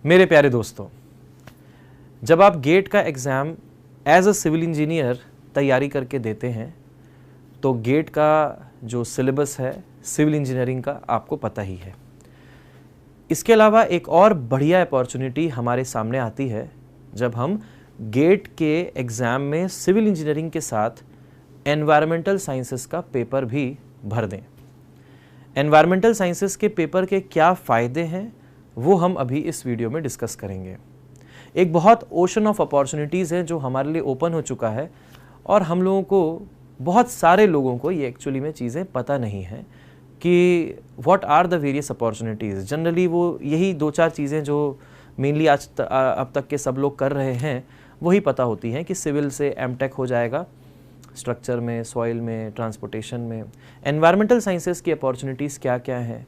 मेरे प्यारे दोस्तों, जब आप गेट का exam as a civil engineer तैयारी करके देते हैं तो गेट का जो सिलेबस है सिविल इंजीनियरिंग का आपको पता ही है। इसके अलावा एक और बढ़िया अपॉर्चुनिटी हमारे सामने आती है जब हम गेट के एग्ज़ाम में सिविल इंजीनियरिंग के साथ एनवायरमेंटल साइंसेस का पेपर भी भर दें। एनवायरमेंटल साइंसेस के पेपर के क्या फ़ायदे हैं वो हम अभी इस वीडियो में डिस्कस करेंगे। एक बहुत ओशन ऑफ अपॉर्चुनिटीज़ है जो हमारे लिए ओपन हो चुका है और हम लोगों को, बहुत सारे लोगों को ये एक्चुअली में चीज़ें पता नहीं है कि what are the various opportunities. Generally वो यही दो चार चीज़ें जो मेनली अब तक के सब लोग कर रहे हैं वही पता होती हैं कि सिविल से एमटेक हो जाएगा, स्ट्रक्चर में, सॉइल में, ट्रांसपोर्टेशन में। एनवायरमेंटल साइंसेस की अपॉर्चुनिटीज़ क्या क्या हैं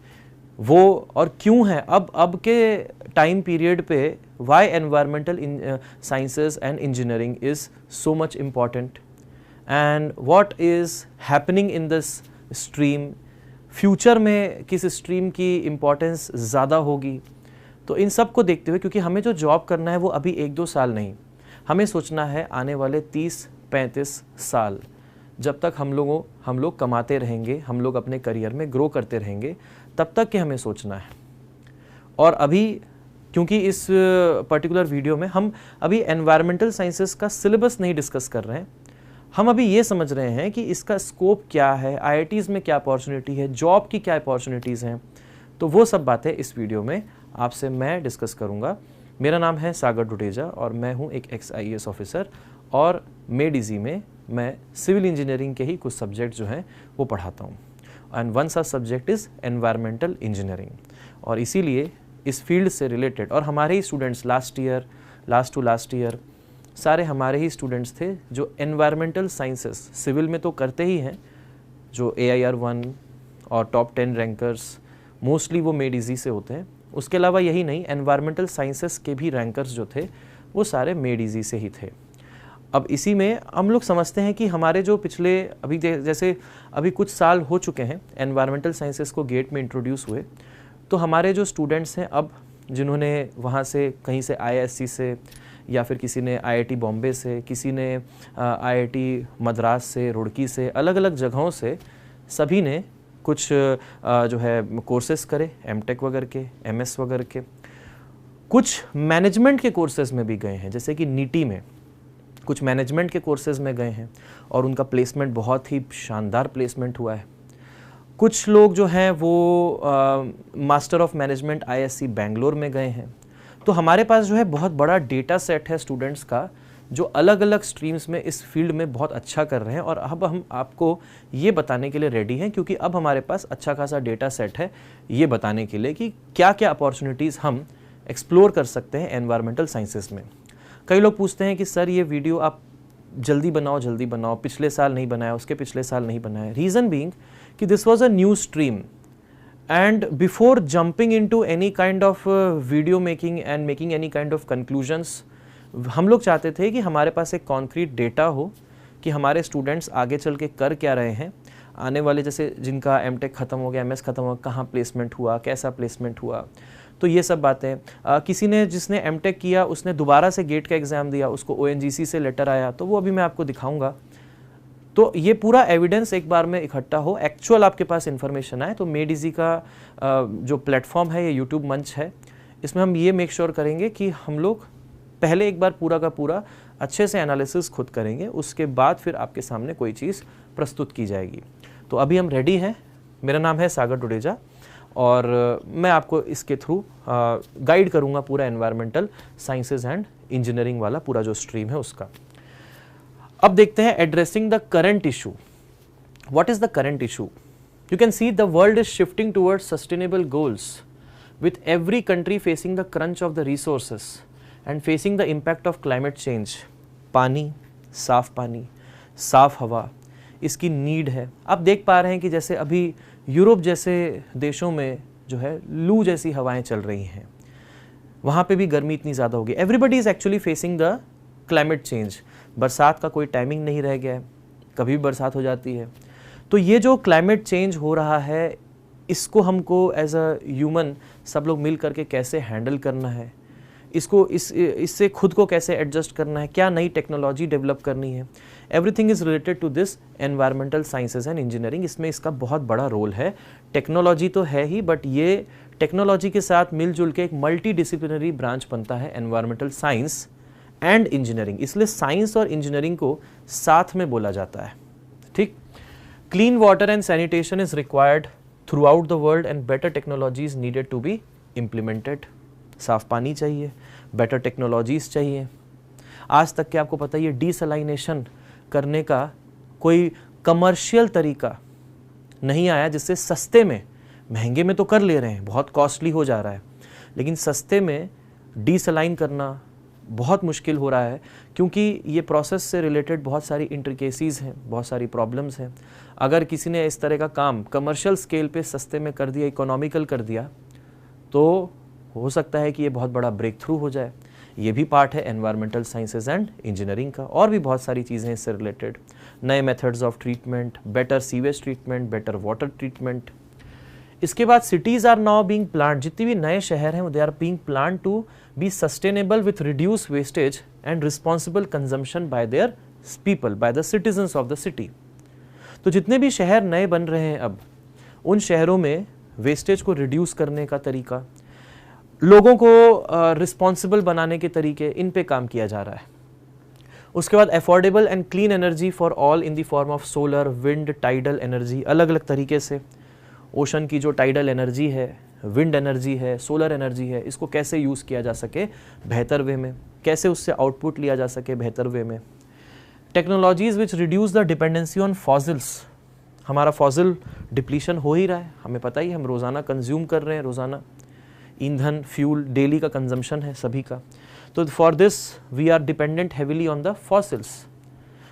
वो और क्यों है अब के टाइम पीरियड पे why environmental sciences and engineering is so much important and what is happening in this stream. Future में किस स्ट्रीम की इम्पोर्टेंस ज़्यादा होगी। तो इन सब को देखते हुए, क्योंकि हमें जो जॉब करना है वो अभी 1-2 साल नहीं, हमें सोचना है आने वाले 30-35 साल, जब तक हम लोग कमाते रहेंगे, हम लोग अपने करियर में ग्रो करते रहेंगे, तब तक के हमें सोचना है। और अभी क्योंकि इस पर्टिकुलर वीडियो में हम अभी एनवायरमेंटल साइंसेस का सिलेबस नहीं डिस्कस कर रहे हैं, हम अभी ये समझ रहे हैं कि इसका स्कोप क्या है, आईआईटीज़ में क्या अपॉर्चुनिटी है, जॉब की क्या अपॉर्चुनिटीज़ हैं। तो वो सब बातें इस वीडियो में आपसे मैं डिस्कस करूँगा। मेरा नाम है सागर डुडेजा और मैं हूँ एक XIAS ऑफिसर और मेडिजी में मैं सिविल इंजीनियरिंग के ही कुछ सब्जेक्ट जो हैं वो पढ़ाता हूँ। And one such subject is environmental engineering. और इसीलिए इस फील्ड से रिलेटेड, और हमारे ही students last to last year सारे हमारे ही स्टूडेंट्स थे जो एनवायरमेंटल साइंसेस सिविल में तो करते ही हैं, जो AIR 1 और टॉप 10 रैंकर्स मोस्टली वो मेडिजी से होते हैं। उसके अलावा यही नहीं, एनवायरमेंटल साइंसेस के भी रैंकर्स जो थे वो सारे मेडिजी से ही थे। अब इसी में हम लोग समझते हैं कि हमारे जो पिछले जैसे अभी कुछ साल हो चुके हैं एनवायरमेंटल साइंसेस को गेट में इंट्रोड्यूस हुए, तो हमारे जो स्टूडेंट्स हैं अब, जिन्होंने वहाँ से कहीं से IISc से या फिर किसी ने IIT बॉम्बे से, किसी ने IIT मद्रास से, रुड़की से, अलग अलग जगहों से सभी ने कुछ जो है कोर्सेज़ करे, एमटेक वगैरह के, MS वगैरह के। कुछ मैनेजमेंट के कोर्सेज़ में भी गए हैं, जैसे कि नीटी में कुछ मैनेजमेंट के कोर्सेज़ में गए हैं और उनका प्लेसमेंट बहुत ही शानदार प्लेसमेंट हुआ है। कुछ लोग जो हैं वो master of management ISC Bangalore में गए हैं। तो हमारे पास जो है बहुत बड़ा डेटा सेट है स्टूडेंट्स का जो अलग अलग स्ट्रीम्स में इस फील्ड में बहुत अच्छा कर रहे हैं। और अब हम आपको ये बताने के लिए रेडी हैं, क्योंकि अब हमारे पास अच्छा खासा डेटा सेट है ये बताने के लिए कि क्या क्या अपॉर्चुनिटीज़ हम एक्सप्लोर कर सकते हैं एनवायरमेंटल साइंसेस में। कई लोग पूछते हैं कि सर ये वीडियो आप जल्दी बनाओ, पिछले साल नहीं बनाया, उसके पिछले साल नहीं बनाया। रीज़न बीइंग कि this was a new stream and before jumping into any kind of video making and making any kind of conclusions, हम लोग चाहते थे कि हमारे पास एक कॉन्क्रीट डेटा हो कि हमारे स्टूडेंट्स आगे चल के कर क्या रहे हैं, आने वाले जैसे जिनका एमटेक ख़त्म हो गया, MS ख़त्म हो गया, कहाँ प्लेसमेंट हुआ, कैसा प्लेसमेंट हुआ, तो ये सब बातें। किसी ने जिसने एमटेक किया उसने दोबारा से गेट का एग्ज़ाम दिया, उसको ONGC से लेटर आया, तो वो अभी मैं आपको दिखाऊंगा। तो ये पूरा एविडेंस एक बार में इकट्ठा हो, एक्चुअल आपके पास इन्फॉर्मेशन आए। तो मेडिजी का जो प्लेटफॉर्म है, ये यूट्यूब मंच है, इसमें हम ये मेक श्योर करेंगे कि हम लोग पहले एक बार पूरा का पूरा अच्छे से एनालिसिस खुद करेंगे, उसके बाद फिर आपके सामने कोई चीज़ प्रस्तुत की जाएगी। तो अभी हम रेडी हैं। मेरा नाम है सागर डुडेजा और मैं आपको इसके थ्रू गाइड करूंगा पूरा एनवायरमेंटल साइंसेज एंड इंजीनियरिंग वाला पूरा जो स्ट्रीम है उसका। अब देखते हैं addressing the current issue. What is the current issue? You can see the world is shifting towards sustainable goals with every country facing the crunch of the resources and facing the impact of climate change। पानी, साफ हवा, इसकी need है। आप देख पा रहे हैं कि जैसे अभी यूरोप जैसे देशों में जो है लू जैसी हवाएं चल रही हैं, वहाँ पे भी गर्मी इतनी ज़्यादा होगी। Everybody is actually facing the climate change. बरसात का कोई टाइमिंग नहीं रह गया है, कभी भी बरसात हो जाती है। तो ये जो क्लाइमेट चेंज हो रहा है, इसको हमको एज अ ह्यूमन सब लोग मिल करके कैसे हैंडल करना है, इससे खुद को कैसे एडजस्ट करना है, क्या नई टेक्नोलॉजी डेवलप करनी है, everything is related to this environmental sciences and engineering. इसमें इसका बहुत बड़ा रोल है। टेक्नोलॉजी तो है ही, बट ये टेक्नोलॉजी के साथ मिलजुल के एक मल्टी डिसिप्लिनरी ब्रांच बनता है एनवायरमेंटल साइंस एंड इंजीनियरिंग। इसलिए साइंस और इंजीनियरिंग को साथ में बोला जाता है। ठीक। Clean water and sanitation is required through the world and better technologies needed to be implemented. साफ पानी चाहिए, बेटर टेक्नोलॉजीज चाहिए। आज तक के आपको पता ही है डीसलाइनेशन करने का कोई कमर्शियल तरीका नहीं आया जिससे सस्ते में, महंगे में तो कर ले रहे हैं, बहुत कॉस्टली हो जा रहा है, लेकिन सस्ते में डीसलाइन करना बहुत मुश्किल हो रहा है, क्योंकि ये प्रोसेस से रिलेटेड बहुत सारी इंट्रिकेसीज हैं, बहुत सारी प्रॉब्लम्स हैं। अगर किसी ने इस तरह का काम कमर्शियल स्केल पे सस्ते में कर दिया, इकोनॉमिकल कर दिया, तो हो सकता है कि ये बहुत बड़ा ब्रेक थ्रू हो जाए। ये भी पार्ट है एनवायरमेंटल साइंसेज एंड इंजीनियरिंग का। और भी बहुत सारी चीज़ें इससे रिलेटेड, नए methods of treatment, better sewage treatment, better water treatment. इसके बाद cities are now being planned, जितने भी नए शहर हैं they are being planned to be sustainable with reduce wastage and responsible consumption by their people, by the citizens of the city. तो जितने भी शहर नए बन रहे हैं अब, उन शहरों में वेस्टेज को रिड्यूस करने का तरीका, लोगों को रिस्पॉन्सिबल बनाने के तरीके, इन पे काम किया जा रहा है। उसके बाद affordable and clean energy for all in the form of solar, wind, tidal energy. अलग अलग तरीके से ओशन की जो टाइडल एनर्जी है, विंड एनर्जी है, सोलर एनर्जी है, इसको कैसे यूज़ किया जा सके बेहतर वे में, कैसे उससे आउटपुट लिया जा सके बेहतर वे में। Technologies which reduce the dependency on fossils. हमारा फॉसिल डिप्लीशन हो ही रहा है, हमें पता ही, हम रोज़ाना कंज्यूम कर रहे हैं, रोज़ाना ईंधन, फ्यूल, डेली का कंजम्पशन है सभी का। तो for this we are dependent heavily on the fossils,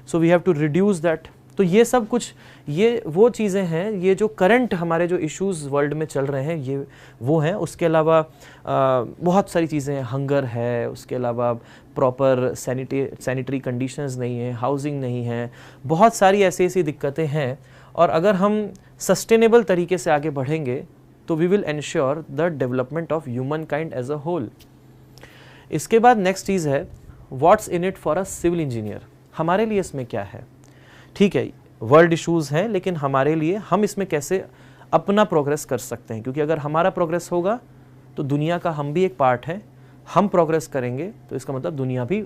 so we have to reduce that. तो ये सब कुछ, ये वो चीज़ें हैं, ये जो करंट हमारे जो इश्यूज़ वर्ल्ड में चल रहे हैं ये वो हैं। उसके अलावा बहुत सारी चीज़ें हैं, हंगर है, उसके अलावा प्रॉपर सैनिटरी कंडीशंस नहीं है, हाउसिंग नहीं है, बहुत सारी ऐसी ऐसी दिक्कतें हैं। और अगर हम सस्टेनेबल तरीके से आगे बढ़ेंगे तो we will ensure the development of human kind as a whole. इसके बाद नेक्स्ट चीज़ है what's in it for a civil engineer. हमारे लिए इसमें क्या है? ठीक है, वर्ल्ड इश्यूज़ हैं, लेकिन हमारे लिए हम इसमें कैसे अपना प्रोग्रेस कर सकते हैं, क्योंकि अगर हमारा प्रोग्रेस होगा तो दुनिया का हम भी एक पार्ट है। हम प्रोग्रेस करेंगे तो इसका मतलब दुनिया भी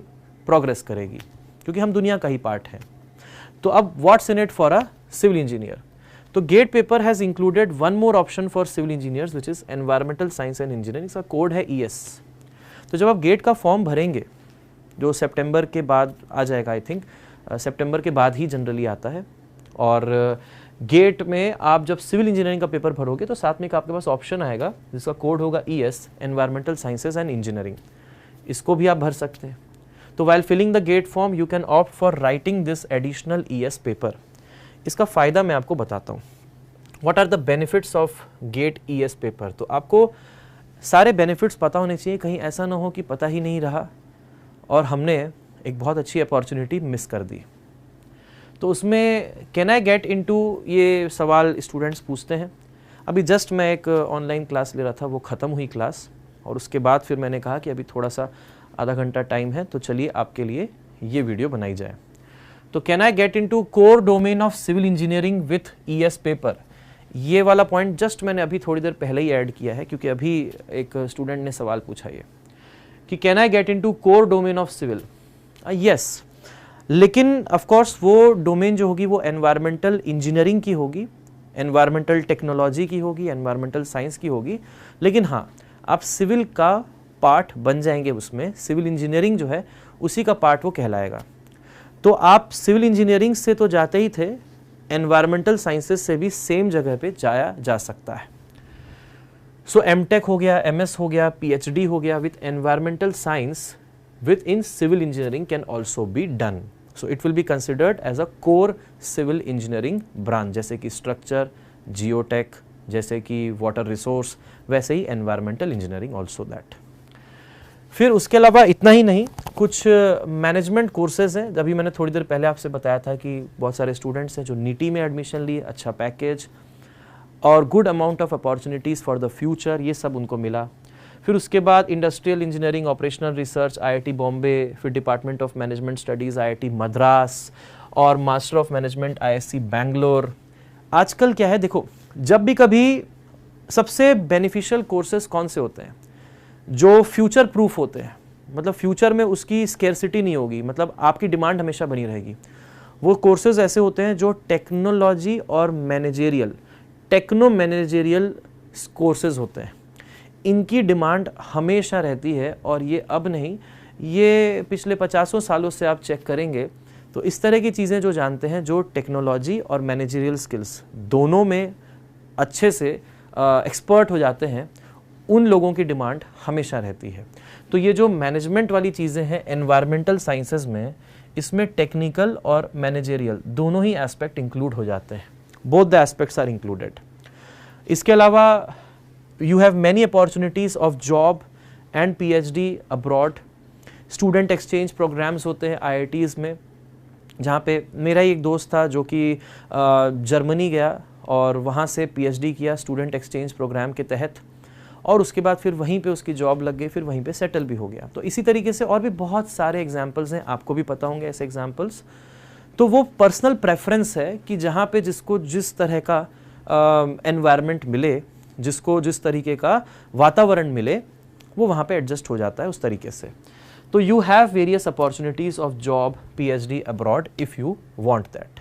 प्रोग्रेस करेगी, क्योंकि हम दुनिया का ही पार्ट हैं। तो अब what's in it for a civil engineer. तो GATE paper has included one more option for civil engineers which is environmental science and engineering. इसका कोड है ES। तो जब आप गेट का फॉर्म भरेंगे, जो सितंबर के बाद आ जाएगा, आई थिंक सितंबर के बाद ही जनरली आता है, और गेट में आप जब सिविल इंजीनियरिंग का पेपर भरोगे तो साथ में एक आपके पास ऑप्शन आएगा जिसका कोड होगा ES, environmental sciences and engineering. इसको भी आप भर सकते हैं। तो while filling the GATE form you can opt for writing this additional ES paper. इसका फ़ायदा मैं आपको बताता हूँ। What are the benefits of GATE ES paper. तो आपको सारे बेनिफिट्स पता होने चाहिए, कहीं ऐसा ना हो कि पता ही नहीं रहा और हमने एक बहुत अच्छी अपॉर्चुनिटी मिस कर दी। तो उसमें कैन आई गेट इनटू, ये सवाल स्टूडेंट्स पूछते हैं। अभी जस्ट मैं एक ऑनलाइन क्लास ले रहा था, वो ख़त्म हुई क्लास, और उसके बाद फिर मैंने कहा कि अभी थोड़ा सा आधा घंटा टाइम है, तो चलिए आपके लिए ये वीडियो बनाई जाए। तो can I get into core domain of civil engineering with ES paper. ये वाला पॉइंट जस्ट मैंने अभी थोड़ी देर पहले ही ऐड किया है, क्योंकि अभी एक स्टूडेंट ने सवाल पूछा ये कि can I get into core domain of civil. Yes, लेकिन ऑफ कोर्स वो डोमेन जो होगी वो एनवायरमेंटल इंजीनियरिंग की होगी, एनवायरमेंटल टेक्नोलॉजी की होगी, एनवायरमेंटल साइंस की होगी। लेकिन हाँ, आप सिविल का पार्ट बन जाएंगे उसमें, सिविल इंजीनियरिंग जो है उसी का पार्ट वो कहलाएगा। तो आप सिविल इंजीनियरिंग से तो जाते ही थे, एनवायरमेंटल साइंसेज से भी सेम जगह पे जाया जा सकता है। सो M.Tech हो गया, MS हो गया, PhD हो गया with environmental science within civil engineering can also be done. So it will be considered as a core civil engineering branch, जैसे कि structure, geotech, जैसे कि water resource, वैसे ही environmental engineering also that. फिर उसके अलावा इतना ही नहीं, कुछ मैनेजमेंट कोर्सेज हैं। अभी मैंने थोड़ी देर पहले आपसे बताया था कि बहुत सारे स्टूडेंट्स हैं जो नीटी में एडमिशन लिए, अच्छा पैकेज और good amount of opportunities for the future, ये सब उनको मिला। फिर उसके बाद industrial engineering, operational research IIT Bombay, फिर department of management studies IIT Madras और master of management ISC Bangalore. आजकल क्या है देखो, जब भी कभी सबसे बेनिफिशियल कोर्सेज कौन से होते हैं जो फ्यूचर प्रूफ होते हैं, मतलब फ्यूचर में उसकी स्केर्सिटी नहीं होगी, मतलब आपकी डिमांड हमेशा बनी रहेगी, वो कोर्सेज ऐसे होते हैं जो टेक्नोलॉजी और मैनेजेरियल, टेक्नो मैनेजेरियल कोर्सेज होते हैं। इनकी डिमांड हमेशा रहती है और ये अब नहीं, ये पिछले 50 सालों से आप चेक करेंगे तो इस तरह की चीज़ें जो जानते हैं, जो टेक्नोलॉजी और मैनेजेरियल स्किल्स दोनों में अच्छे से एक्सपर्ट हो जाते हैं, उन लोगों की डिमांड हमेशा रहती है। तो ये जो मैनेजमेंट वाली चीज़ें हैं एनवायरमेंटल साइंसेज में, इसमें टेक्निकल और मैनेजेरियल दोनों ही एस्पेक्ट इंक्लूड हो जाते हैं, both the aspects are included. इसके अलावा you have many opportunities of job and PhD abroad। Student exchange programs होते हैं IITs में, जहाँ पे मेरा ही एक दोस्त था जो कि जर्मनी गया और वहाँ से PhD किया स्टूडेंट एक्सचेंज प्रोग्राम के तहत, और उसके बाद फिर वहीं पे उसकी जॉब लग गई, फिर वहीं पे सेटल भी हो गया। तो इसी तरीके से और भी बहुत सारे एग्जाम्पल्स हैं, आपको भी पता होंगे ऐसे एग्जाम्पल्स। तो वो पर्सनल प्रेफरेंस है कि जहाँ पे जिसको जिस तरह का एनवायरनमेंट मिले, जिसको जिस तरीके का वातावरण मिले, वो वहाँ पे एडजस्ट हो जाता है उस तरीके से। तो you have various opportunities of job PhD abroad if you want that.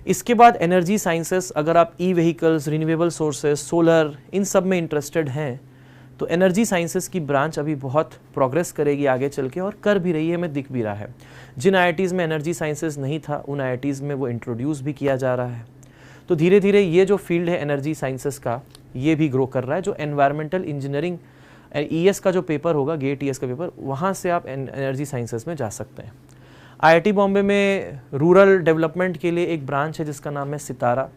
इसके बाद एनर्जी साइंसेस, अगर आप ई व्हीकल्स, रिन्यूएबल सोर्सेज, सोलर, इन सब में इंटरेस्टेड हैं तो एनर्जी साइंसेस की ब्रांच अभी बहुत प्रोग्रेस करेगी आगे चल के, और कर भी रही है, हमें दिख भी रहा है। जिन IITs में एनर्जी साइंसेस नहीं था, उन IITs में वो इंट्रोड्यूस भी किया जा रहा है। तो धीरे धीरे ये जो फील्ड है एनर्जी साइंसेस का, ये भी ग्रो कर रहा है। जो एनवायरमेंटल इंजीनियरिंग ES का जो पेपर होगा, गेट ES का पेपर, वहाँ से आप एनर्जी साइंसेस में जा सकते हैं। IIT बॉम्बे में रूरल डेवलपमेंट के लिए एक ब्रांच है जिसका नाम है सितारा।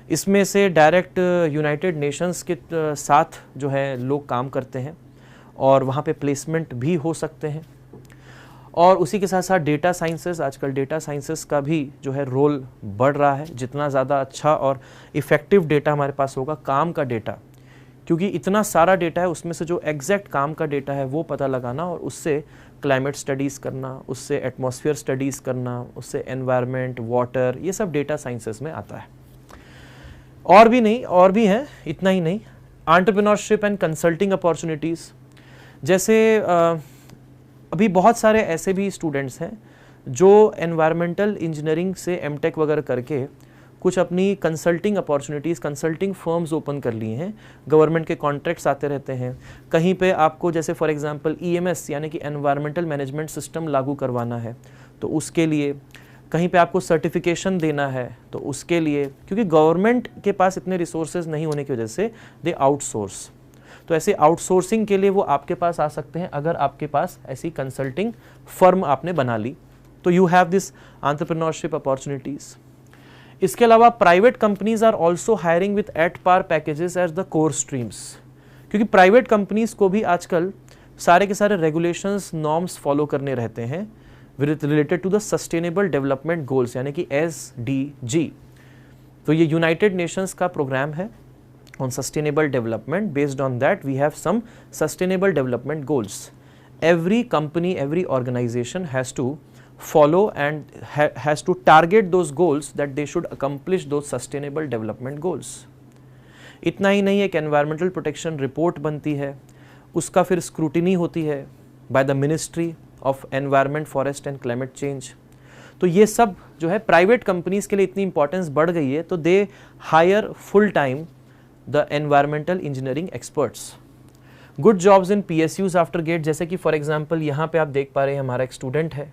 इसमें से डायरेक्ट यूनाइटेड नेशंस के साथ जो है लोग काम करते हैं और वहाँ पे प्लेसमेंट भी हो सकते हैं। और उसी के साथ साथ डेटा साइंसेस, आजकल डेटा साइंसेस का भी जो है रोल बढ़ रहा है। जितना ज़्यादा अच्छा और इफ़ेक्टिव डेटा हमारे पास होगा, काम का डेटा, क्योंकि इतना सारा डेटा है, उसमें से जो एग्जैक्ट काम का डेटा है वो पता लगाना और उससे क्लाइमेट स्टडीज़ करना, उससे एटमॉस्फेयर स्टडीज़ करना, उससे एनवायरनमेंट, वाटर, ये सब डेटा साइंसेस में आता है। और भी नहीं, और भी हैं, इतना ही नहीं। एंटरप्रेन्योरशिप एंड कंसल्टिंग अपॉर्चुनिटीज़, जैसे अभी बहुत सारे ऐसे भी स्टूडेंट्स हैं जो एनवायरमेंटल इंजीनियरिंग से MTech वगैरह करके कुछ अपनी consulting opportunities, consulting firms open कर लिए हैं। गवर्नमेंट के कॉन्ट्रैक्ट्स आते रहते हैं। कहीं पे आपको जैसे फॉर एग्जांपल EMS यानी कि एनवायरमेंटल मैनेजमेंट सिस्टम लागू करवाना है, तो उसके लिए कहीं पे आपको सर्टिफिकेशन देना है, तो उसके लिए, क्योंकि गवर्नमेंट के पास इतने रिसोर्सेज नहीं होने की वजह से दे आउटसोर्स। तो ऐसे आउटसोर्सिंग के लिए वो आपके पास आ सकते हैं अगर आपके पास ऐसी कंसल्टिंग फर्म आपने बना ली, तो you have this entrepreneurship opportunities. इसके अलावा private companies are also hiring with at par packages as the core streams, क्योंकि प्राइवेट कंपनीज को भी आजकल सारे के सारे रेगुलेशंस, नॉर्म्स फॉलो करने रहते हैं with related to the sustainable development goals यानी कि SDG। तो ये यूनाइटेड नेशंस का प्रोग्राम है on sustainable development. Based on that we have some sustainable development goals. Every company, every organization has to follow and has to target those goals that they should accomplish those sustainable development goals. इतना ही नहीं, एक environmental protection report बनती है, उसका फिर scrutiny होती है by the Ministry of Environment, Forest and Climate Change। तो ये सब जो है प्राइवेट कंपनीज के लिए इतनी इंपॉर्टेंस बढ़ गई है, तो they hire full time the environmental engineering experts. Good jobs in PSUs after GATE, जैसे कि फॉर एग्जांपल यहाँ पे आप देख पा रहे हैं हमारा एक स्टूडेंट है,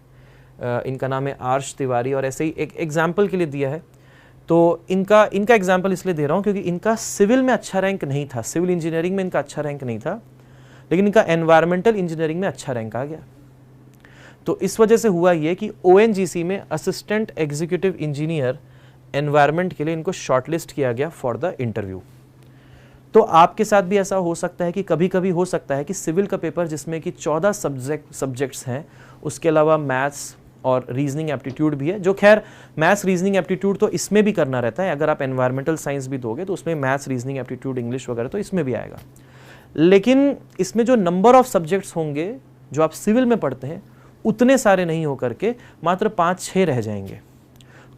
इनका नाम है आर्श तिवारी, और ऐसे ही एक एग्जांपल के लिए दिया है। तो इनका एग्जांपल इसलिए दे रहा हूँ क्योंकि इनका सिविल में अच्छा रैंक नहीं था, सिविल इंजीनियरिंग में इनका अच्छा रैंक नहीं था, लेकिन इनका एनवायरमेंटल इंजीनियरिंग में अच्छा रैंक आ गया। तो इस वजह से हुआ ये कि ONGC में असिस्टेंट एग्जीक्यूटिव इंजीनियर एनवायरमेंट के लिए इनको शॉर्टलिस्ट किया गया फॉर द इंटरव्यू। तो आपके साथ भी ऐसा हो सकता है कि कभी कभी हो सकता है कि सिविल का पेपर जिसमें कि 14 सब्जेक्ट्स हैं, उसके अलावा मैथ्स और रीजनिंग एप्टीट्यूड भी है, जो खैर मैथ्स रीजनिंग एप्टीट्यूड तो इसमें भी करना रहता है, अगर आप एनवायरमेंटल साइंस भी दोगे तो उसमें मैथ्स रीजनिंग एप्टीट्यूड इंग्लिश वगैरह तो इसमें भी आएगा। लेकिन इसमें जो नंबर ऑफ सब्जेक्ट्स होंगे जो आप सिविल में पढ़ते हैं उतने सारे नहीं हो करके मात्र 5-6 रह जाएंगे।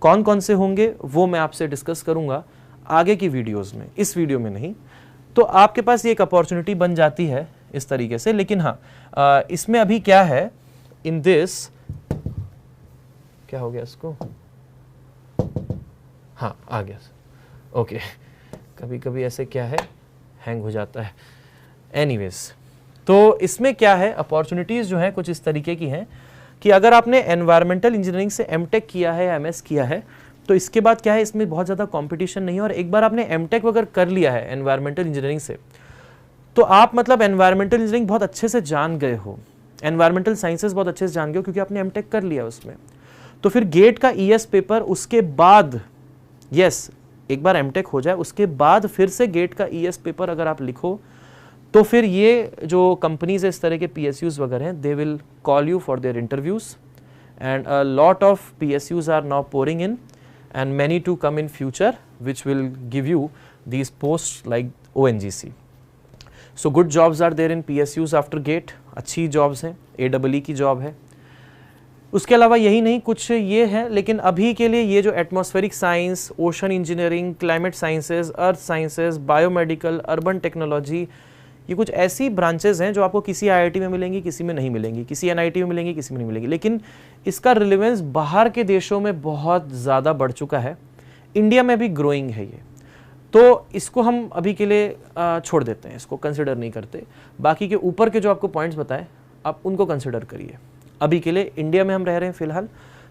कौन कौन से होंगे वो मैं आपसे डिस्कस करूंगा आगे की वीडियोस में, इस वीडियो में नहीं। तो आपके पास ये एक अपॉर्चुनिटी बन जाती है इस तरीके से। लेकिन हाँ, इसमें अभी क्या है, इन दिस क्या हो गया इसको, हाँ आ गया, ओके। कभी कभी ऐसे क्या है, हैंग हो जाता है। एनीवेज, तो इसमें क्या है, अपॉर्चुनिटीज जो है कुछ इस तरीके की हैं कि अगर आपने एनवायरमेंटल इंजीनियरिंग से एमटेक किया है या एमएस किया है तो इसके बाद क्या है, इसमें बहुत ज़्यादा कंपटीशन नहीं है। और एक बार आपने एमटेक वगैरह कर लिया है एनवायरमेंटल इंजीनियरिंग से तो आप मतलब एनवायरमेंटल इंजीनियरिंग बहुत अच्छे से जान गए हो, एनवायरमेंटल साइंसेस बहुत अच्छे से जान गए हो क्योंकि आपने एमटेक कर लिया उसमें। तो फिर गेट का ईएस पेपर उसके बाद, यस एक बार एमटेक हो जाए उसके बाद फिर से गेट का ईएस पेपर अगर आप लिखो तो फिर ये जो कंपनीज है इस तरह के पीएसयूज वगैरह हैं, they will call you for their interviews and a lot of PSUs are now pouring in and many to come in future which will give you these posts like ONGC. So good jobs are there in PSUs after GATE, अच्छी jobs हैं, AEE की job है। उसके अलावा यही नहीं, कुछ ये है, लेकिन अभी के लिए ये जो atmospheric science, ocean engineering, climate sciences, अर्थ साइंसेज, बायोमेडिकल, अर्बन टेक्नोलॉजी, ये कुछ ऐसी ब्रांचेज हैं जो आपको किसी आईआईटी में मिलेंगी, किसी में नहीं मिलेंगी, किसी एनआईटी में मिलेंगी, किसी में नहीं मिलेंगी। लेकिन इसका रिलेवेंस बाहर के देशों में बहुत ज़्यादा बढ़ चुका है, इंडिया में भी ग्रोइंग है ये। तो इसको हम अभी के लिए छोड़ देते हैं, इसको कंसिडर नहीं करते। बाकी के ऊपर के जो आपको पॉइंट्स बताए आप उनको कंसिडर करिए। अभी के लिए इंडिया में हम रह रहे हैं फिलहाल,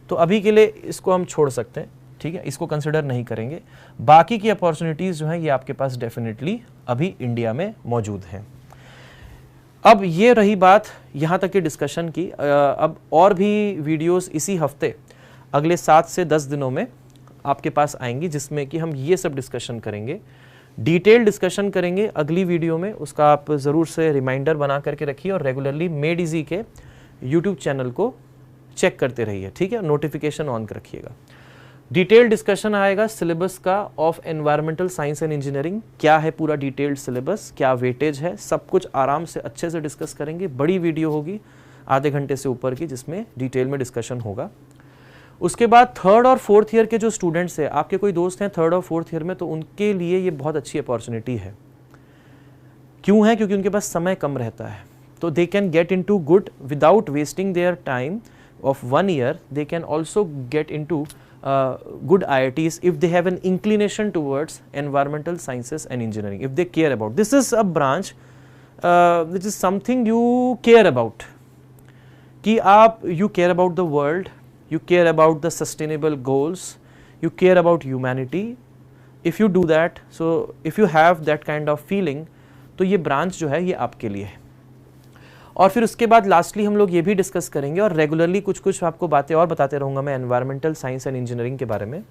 तो अभी के लिए इसको हम छोड़ सकते हैं, ठीक है, इसको कंसिडर नहीं करेंगे। बाकी की अपॉर्चुनिटीज़ जो हैं ये आपके पास डेफिनेटली अभी इंडिया में मौजूद हैं। अब ये रही बात यहाँ तक की डिस्कशन की। अब और भी वीडियोस इसी हफ्ते अगले 7 से 10 दिनों में आपके पास आएंगी जिसमें कि हम ये सब डिस्कशन करेंगे, डिटेल डिस्कशन करेंगे अगली वीडियो में। उसका आप ज़रूर से रिमाइंडर बना करके रखिए और रेगुलरली मेड इजी के यूट्यूब चैनल को चेक करते रहिए, ठीक है, नोटिफिकेशन ऑन कर रखिएगा। डिटेल डिस्कशन आएगा सिलेबस का of environmental science and engineering, क्या है पूरा डिटेल्ड सिलेबस, क्या वेटेज है, सब कुछ आराम से अच्छे से डिस्कस करेंगे। बड़ी वीडियो होगी आधे घंटे से ऊपर की जिसमें डिटेल में डिस्कशन होगा। उसके बाद 3rd और 4th ईयर के जो स्टूडेंट्स हैं, आपके कोई दोस्त हैं 3rd और 4th ईयर में, तो उनके लिए ये बहुत अच्छी अपॉर्चुनिटी है। क्यों है? क्योंकि उनके पास समय कम रहता है, तो they can get in to good without wasting their time of 1 year. They can also get in to good IITs if they have an inclination towards environmental sciences and engineering, if they care about. This is a branch which is something you care about, कि आप you care about the world, you care about the sustainable goals, you care about humanity. If you do that, so if you have that kind of feeling, तो ये branch जो है ये आपके लिए है। और फिर उसके बाद लास्टली हम लोग ये भी डिस्कस करेंगे और रेगुलरली कुछ कुछ आपको बातें और बताते रहूँगा मैं एनवायरमेंटल साइंस एंड इंजीनियरिंग के बारे में।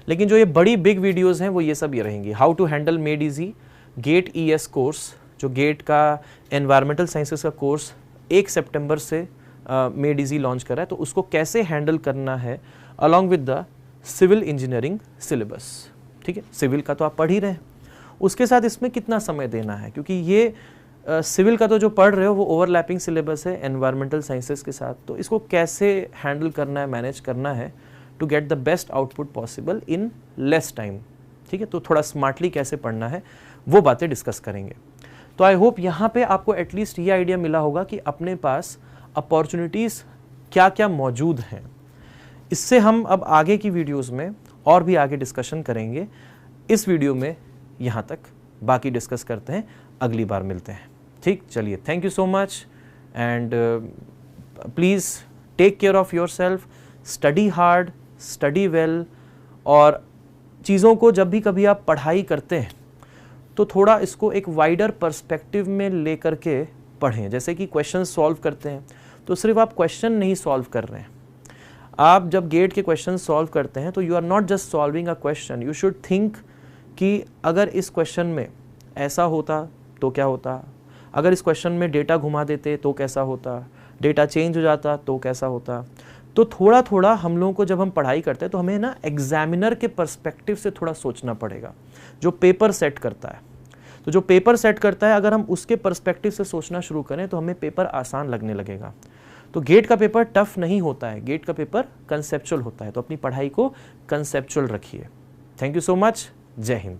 लेकिन जो ये बड़ी बिग वीडियोस हैं वो ये सब ये रहेंगी। How to handle Made Easy GATE ES course, जो गेट का एनवायरमेंटल साइंसेस का कोर्स 1 सितंबर से मेड इजी लॉन्च कर रहा है, तो उसको कैसे हैंडल करना है along with the civil engineering syllabus, ठीक है। सिविल का तो आप पढ़ ही रहे हैं, उसके साथ इसमें कितना समय देना है, क्योंकि ये सिविल का तो जो पढ़ रहे हो वो ओवरलैपिंग सिलेबस है एनवायरमेंटल साइंसेस के साथ, तो इसको कैसे हैंडल करना है, मैनेज करना है to get the best output possible in less time, ठीक है। तो थोड़ा स्मार्टली कैसे पढ़ना है वो बातें डिस्कस करेंगे। तो आई होप यहाँ पे आपको एटलीस्ट ये आइडिया मिला होगा कि अपने पास अपॉर्चुनिटीज़ क्या क्या मौजूद हैं। इससे हम अब आगे की वीडियोज़ में और भी आगे डिस्कशन करेंगे। इस वीडियो में यहाँ तक, बाकी डिस्कस करते हैं अगली बार मिलते हैं, ठीक। चलिए, thank you so much and please take care of your self, study hard, study well. और चीज़ों को जब भी कभी आप पढ़ाई करते हैं तो थोड़ा इसको एक वाइडर पर्सपेक्टिव में लेकर के पढ़ें। जैसे कि क्वेश्चन सॉल्व करते हैं तो सिर्फ आप क्वेश्चन नहीं सॉल्व कर रहे हैं, आप जब गेट के क्वेश्चन सॉल्व करते हैं तो you are not just solving a question, you should think कि अगर इस क्वेश्चन में ऐसा होता तो क्या होता, अगर इस क्वेश्चन में डेटा घुमा देते तो कैसा होता, डेटा चेंज हो जाता तो कैसा होता। तो थोड़ा थोड़ा हम लोगों को जब हम पढ़ाई करते हैं तो हमें ना एग्जामिनर के पर्सपेक्टिव से थोड़ा सोचना पड़ेगा, जो पेपर सेट करता है। तो जो पेपर सेट करता है, अगर हम उसके पर्सपेक्टिव से सोचना शुरू करें तो हमें पेपर आसान लगने लगेगा। तो गेट का पेपर टफ नहीं होता है, गेट का पेपर कंसेप्चुअल होता है। तो अपनी पढ़ाई को कंसेप्चुअल रखिए। Thank you so much. जय हिंद।